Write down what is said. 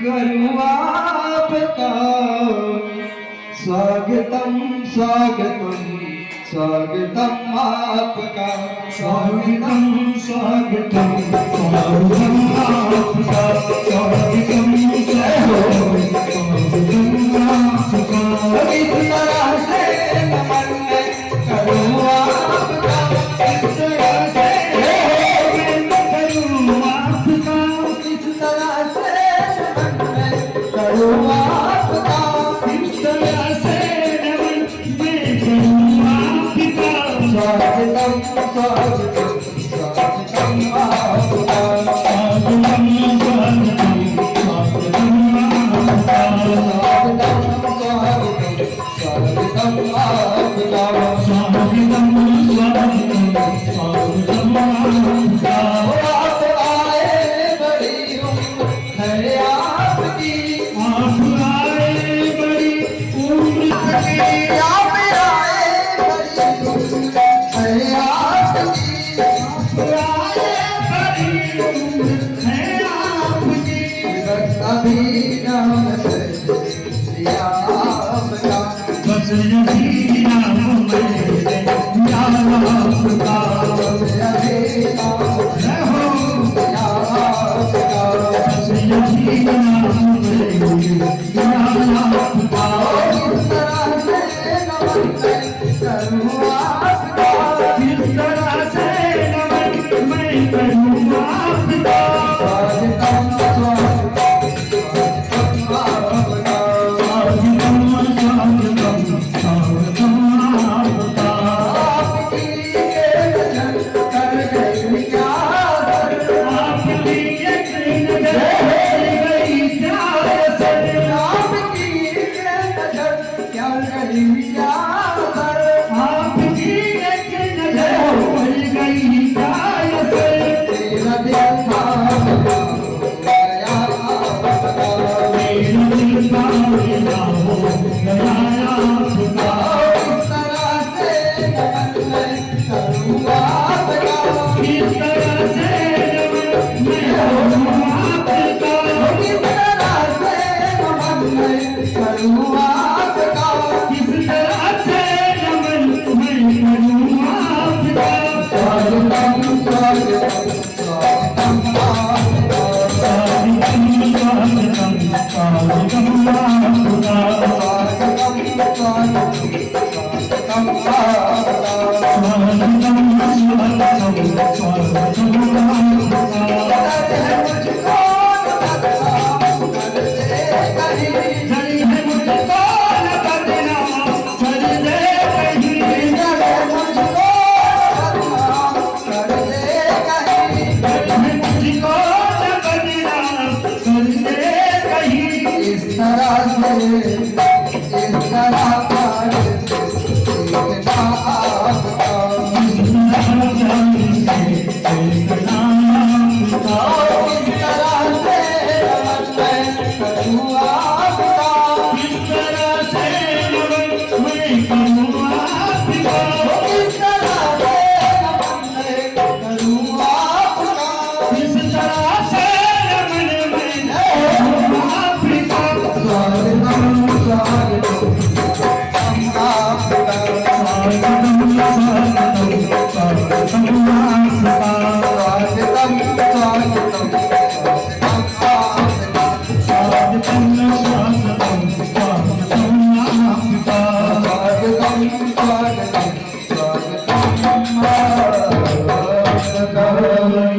करूँ आपका स्वागतम स्वागतम स्वागतम आपका स्वागतम स्वागतम स्वागतम आपका स्वागतम इस तरह से नमन मैं करूँ आपका इस तरह से करूँ आपका इस तरह से नमन मैं करूँ आपका इस तरह से नमन मैं करूँ आपका स्वागतम स्वागतम स्वागतम आपका स्वागतम स्वागतम स्वागतम आपका स्वागतम स्वागतम आपका स्वागतम स्वागतम आपका आप आए बड़ी उम्र है आपकी आप आए बड़ी उम्र है आप आए बड़ी उम्र है आपकी आप आए बड़ी उम्र है आपकी बस अभी नाम से दिया आपका बस यही नाम मेरे नाम आपका बस यही नाम है हो दिया आपका बस यही नाम मेरे नाम आपका इस तरह से नमन मैं करूँ आपका इस तरह से नमन मैं करूँ आपका स्वागतम स्वागतम आपका स्वागतम स्वागतम स्वागतम आपका आपकी एक नजर कर गई क्या आपकी एक नजर कर गई क्या आपकी एक नजर क्या गई क्या आपकी एक नजर कर गई क्या तेरा दिल था गया आपका मेरा दिल था गया आपका इस तरह से नमन मैं करूँ आपका इस तरह से नमन मैं करूँ आपका इस तरह से नमन मैं करूँ आपका इस तरह से नमन मैं करूँ आपका स्वागतम स्वागतम स्वागतम आपका स्वागतम स्वागतम स्वागतम आपका स्वागतम स्वागतम स्वागतम आपका स्वागतम स्वागतम स्वागतम आपका